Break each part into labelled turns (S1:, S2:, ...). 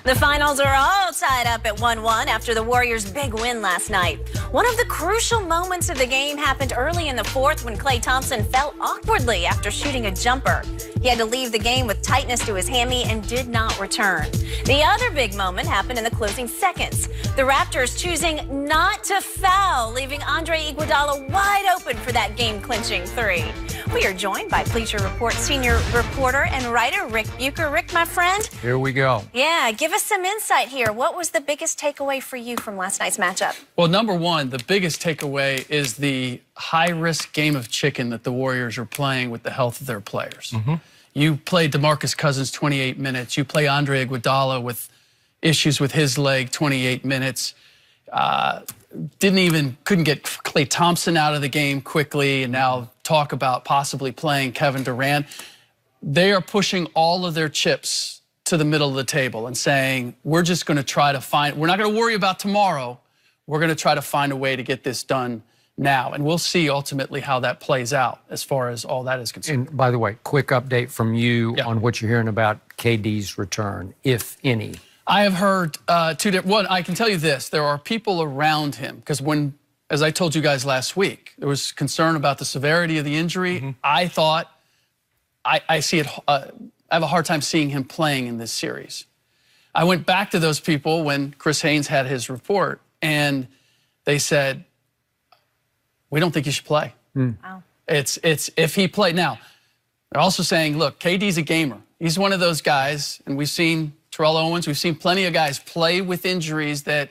S1: The finals are all tied up at 1-1 after the Warriors' big win last night. One of the crucial moments of the game happened early in the fourth when Klay Thompson fell awkwardly after shooting a jumper. He had to leave the game with tightness to his hammy and did not return. The other big moment happened in the closing seconds. The Raptors choosing not to foul, leaving Andre Iguodala wide open for that game-clinching three. We are joined by Bleacher Report senior reporter and writer Ric Bucher. Rick, my friend.
S2: Here we go.
S1: Yeah, give us some insight here. What was the biggest takeaway for you from last night's matchup?
S3: Well, number one, the biggest takeaway is the high-risk game of chicken that the Warriors are playing with the health of their players. You play DeMarcus Cousins 28 minutes. You play Andre Iguodala with issues with his leg 28 minutes. Couldn't get Klay Thompson out of the game quickly, and now talk about possibly playing Kevin Durant. They are pushing all of their chips to the middle of the table and saying, we're just going to try to we're not going to worry about tomorrow. We're going to try to find a way to get this done now. And we'll see ultimately how that plays out as far as all that is concerned.
S2: And by the way, quick update from you on what you're hearing about KD's return, if any.
S3: I have heard two different. One, I can tell you this: there are people around him, because as I told you guys last week, there was concern about the severity of the injury. I thought, I see it. I have a hard time seeing him playing in this series. I went back to those people when Chris Haynes had his report, and they said, "We don't think you should play."
S1: Wow.
S3: It's if he played. Now, they're also saying, "Look, KD's a gamer. He's one of those guys," and we've seen Terrell Owens. We've seen plenty of guys play with injuries that,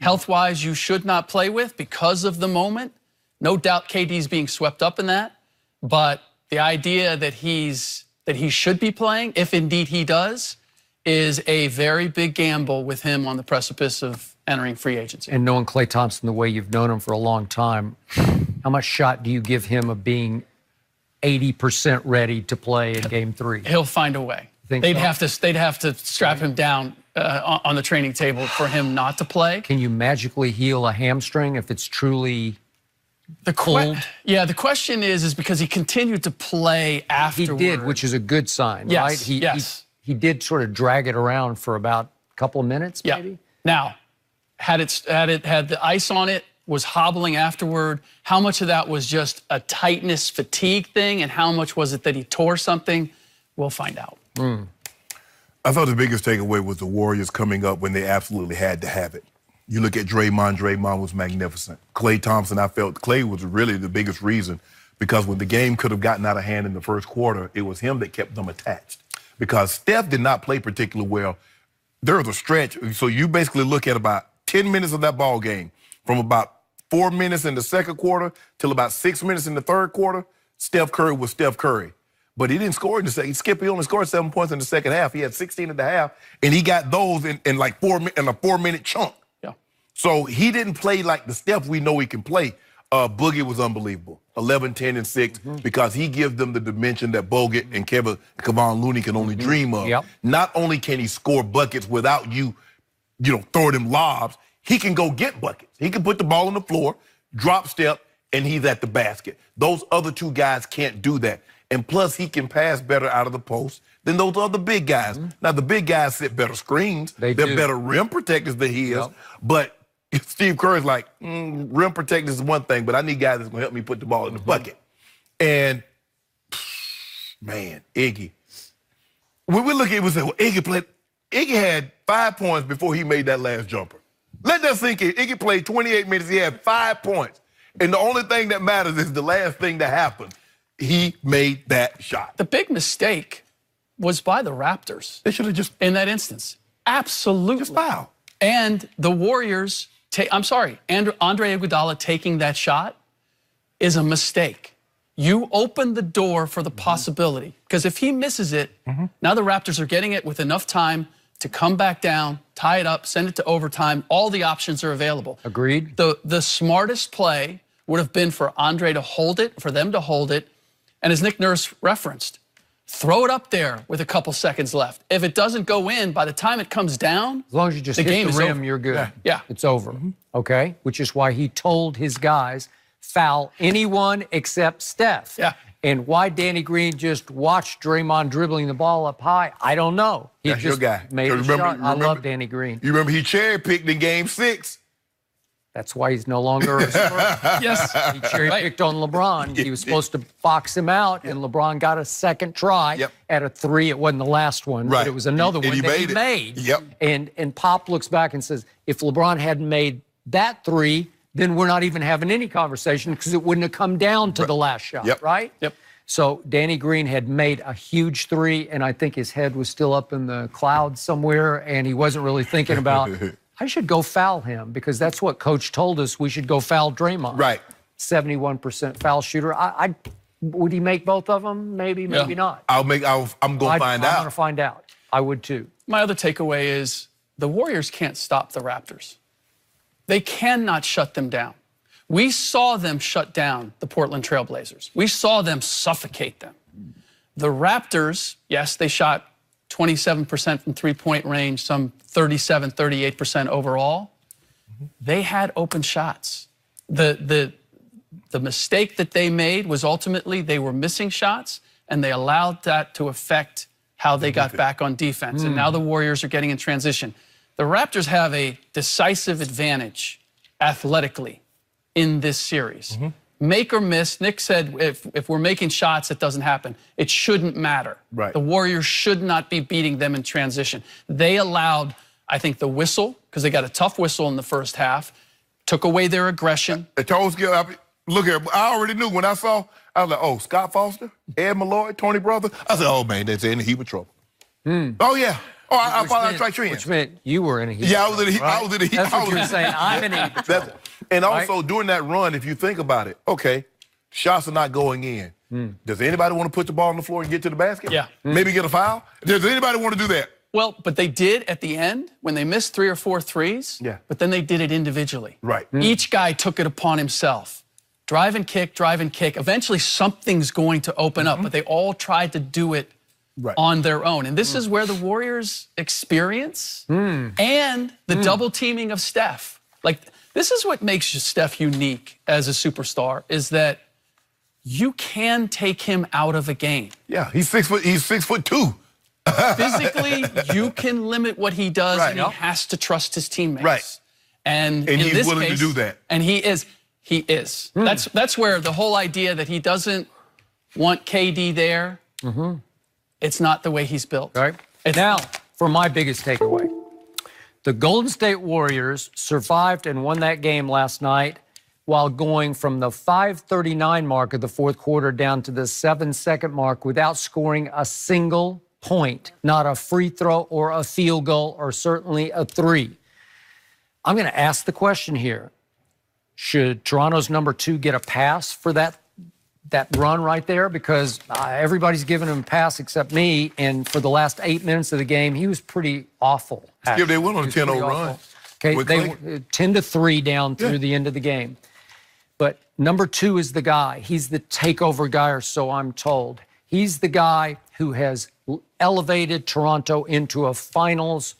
S3: health-wise, you should not play with because of the moment. No doubt KD's being swept up in that, but the idea that he should be playing, if indeed he does, is a very big gamble with him on the precipice of entering free agency.
S2: And knowing Klay Thompson the way you've known him for a long time, how much shot do you give him of being 80% ready to play in Game 3?
S3: He'll find a way. They'd have to strap him down on the training table for him not to play.
S2: Can you magically heal a hamstring if it's truly pulled?
S3: Yeah, the question is because he continued to play afterward.
S2: He did, which is a good sign, right? He did sort of drag it around for about a couple of minutes, maybe?
S3: Now, had the ice on it, was hobbling afterward, how much of that was just a tightness fatigue thing, and how much was it that he tore something? We'll find out.
S4: I thought the biggest takeaway was the Warriors coming up when they absolutely had to have it. You look at Draymond. Draymond was magnificent. Klay Thompson, I felt Klay was really the biggest reason, because when the game could have gotten out of hand in the first quarter, it was him that kept them attached. Because Steph did not play particularly well. There was a stretch. So you basically look at about 10 minutes of that ball game, from about 4 minutes in the second quarter till about 6 minutes in the third quarter, Steph Curry was Steph Curry. But he didn't score in the second. He only scored 7 points in the second half. He had 16 at the half, and he got those in like in a 4-minute chunk.
S3: Yeah.
S4: So he didn't play like the Steph we know he can play. Boogie was unbelievable. 11, 10, and 6, because he gives them the dimension that Bogut and Kevon Looney can only dream of. Not only can he score buckets without you throwing him lobs, he can go get buckets. He can put the ball on the floor, drop step, and he's at the basket. Those other two guys can't do that. And plus, he can pass better out of the post than those other big guys. Now, the big guys set better screens. They're better rim protectors than he is. But Steve Kerr's like, rim protectors is one thing, but I need guys that's going to help me put the ball in the bucket. And, man, Iggy. When we look at it, we say, well, Iggy had 5 points before he made that last jumper. Let that sink in. Iggy played 28 minutes. He had 5 points. And the only thing that matters is the last thing that happened. He made that shot.
S3: The big mistake was by the Raptors.
S4: They should have just...
S3: in that instance. Absolutely.
S4: Just foul.
S3: And the Warriors, Andre Iguodala taking that shot is a mistake. You open the door for the possibility. Because if he misses it, now the Raptors are getting it with enough time to come back down, tie it up, send it to overtime. All the options are available.
S2: Agreed.
S3: The smartest play would have been for Andre to hold it, for them to hold it, and as Nick Nurse referenced, throw it up there with a couple seconds left. If it doesn't go in, by the time it comes down,
S2: as long as you just hit the rim, you're good.
S3: Yeah.
S2: It's over. Okay? Which is why he told his guys, foul anyone except Steph.
S3: Yeah.
S2: And why Danny Green just watched Draymond dribbling the ball up high, I don't know. He
S4: That's
S2: just
S4: your guy.
S2: made a shot. I love Danny Green.
S4: You remember he cherry-picked in Game 6?
S2: That's why he's no longer a Spur.
S3: Yes.
S2: He cherry-picked on LeBron. He was supposed to box him out, and LeBron got a second try at a 3. It wasn't the last one, but it was another one that he made. And Pop looks back and says, if LeBron hadn't made that 3, then we're not even having any conversation because it wouldn't have come down to the last shot, right? So Danny Green had made a huge 3, and I think his head was still up in the clouds somewhere, and he wasn't really thinking about, I should go foul him because that's what Coach told us we should go foul Draymond.
S4: Right.
S2: 71% foul shooter. Would he make both of them? Maybe, maybe not.
S4: I'm going to find out.
S2: I'm going to find out. I would too.
S3: My other takeaway is the Warriors can't stop the Raptors. They cannot shut them down. We saw them shut down the Portland Trail Blazers. We saw them suffocate them. The Raptors, yes, they shot 27% from three-point range, some 37, 38% overall. They had open shots. The mistake that they made was ultimately they were missing shots, and they allowed that to affect how they got back on defense. And now the Warriors are getting in transition. The Raptors have a decisive advantage athletically in this series. Make or miss, Nick said if we're making shots, it doesn't happen. It shouldn't matter.
S4: Right.
S3: The Warriors should not be beating them in transition. They allowed, I think, the whistle, because they got a tough whistle in the first half, took away their aggression.
S4: Look here, I already knew when I saw, I was like, oh, Scott Foster, Ed Malloy, Tony Brother. I said, oh, man, that's in a heap of trouble. Oh, yeah. Oh, I thought I tried trends.
S2: Which meant you were in a heap.
S4: Yeah, I was in a heap. Right? I was in a heap.
S2: That's what you're saying. I'm in a heap of trouble.
S4: And also, during that run, if you think about it, okay, shots are not going in. Does anybody want to put the ball on the floor and get to the basket?
S3: Yeah.
S4: Maybe get a foul? Does anybody want to do that?
S3: Well, but they did at the end when they missed 3 or 4 threes.
S4: Yeah.
S3: But then they did it individually.
S4: Right.
S3: Each guy took it upon himself. Drive and kick, drive and kick. Eventually, something's going to open up, but they all tried to do it on their own. And this is where the Warriors' experience and the double teaming of Steph. Like, this is what makes Steph unique as a superstar, is that you can take him out of a game.
S4: Yeah, he's 6'2".
S3: Physically, you can limit what he does, and he has to trust his teammates.
S4: Right.
S3: And
S4: he's willing to do that.
S3: And he is. That's where the whole idea that he doesn't want KD there, it's not the way he's built.
S2: Right. Now, for my biggest takeaway. The Golden State Warriors survived and won that game last night while going from the 5:39 mark of the fourth quarter down to the 7-second mark without scoring a single point, not a free throw or a field goal or certainly a 3. I'm going to ask the question here. Should Toronto's number 2 get a pass for that run right there? Because everybody's giving him a pass except me, and for the last 8 minutes of the game, he was pretty awful.
S4: Yeah, they went on a 10-0 run.
S2: Okay, they were 10-3 down through the end of the game. But number 2 is the guy. He's the takeover guy, or so I'm told. He's the guy who has elevated Toronto into a finals,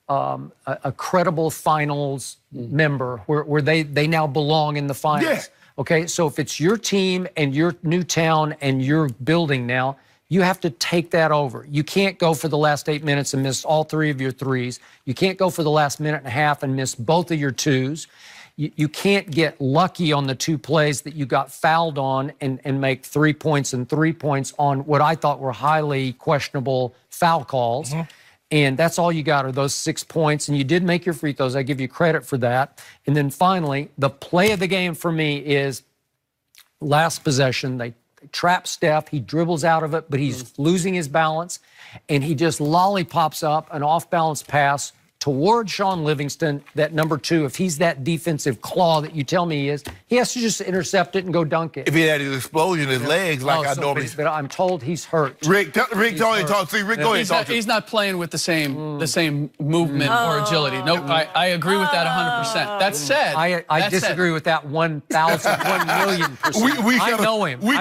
S2: a credible finals member, where they now belong in the finals.
S4: Yeah.
S2: Okay, so if it's your team and your new town and your building now, you have to take that over. You can't go for the last 8 minutes and miss all 3 of your threes. You can't go for the last minute and a half and miss both of your 2s. You can't get lucky on the 2 plays that you got fouled on and make 3 points and 3 points on what I thought were highly questionable foul calls. And that's all you got are those 6 points. And you did make your free throws. I give you credit for that. And then finally, the play of the game for me is last possession. They trap Steph. He dribbles out of it, but he's losing his balance. And he just lollipops up an off-balance pass toward Sean Livingston, that number 2. If he's that defensive claw that you tell me he is, he has to just intercept it and go dunk it.
S4: If he had his explosion in his legs like I normally...
S2: But I'm told he's hurt.
S4: Rick, go ahead and talk to you. Rick, go ahead and talk to you.
S3: He's not playing with the same movement or agility. Nope, I agree with that 100%. That said...
S2: I disagree with that 1,000, 1,000,000%. I know him.
S4: We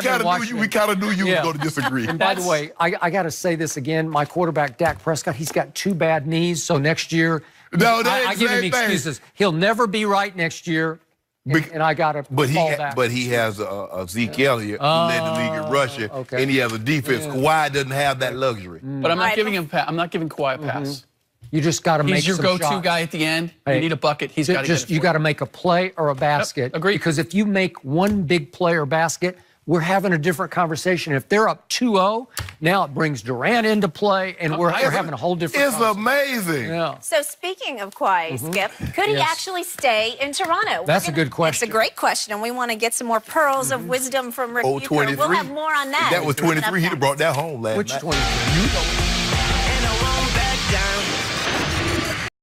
S4: kind of knew you were going to disagree.
S2: And by the way, I got to say this again. My quarterback, Dak Prescott, he's got 2 bad knees, so next year...
S4: No,
S2: I give him excuses. He'll never be right next year. and I got to fall back.
S4: But he has a Zeke Elliott who led the league in rushing, and he has a defense. Kawhi doesn't have that luxury.
S3: But I'm not giving him. I'm not giving Kawhi a pass.
S2: You just got to make some shots.
S3: He's your go-to guy at the end. You need a bucket. He's got to get it.
S2: You got to make a play or a basket.
S3: Yep, agreed.
S2: Because if you make one big play or basket, we're having a different conversation. If they're up 2-0, now it brings Durant into play, and we're having a whole different conversation.
S4: It's amazing.
S2: Yeah.
S1: So speaking of Kawhi, Skip, could he actually stay in Toronto?
S2: That's a good question.
S1: It's a great question, and we want to get some more pearls of wisdom from Ric Bucher.
S4: 23.
S1: We'll have more on that.
S4: That was 23. He'd have brought that home last night.
S2: Which 23?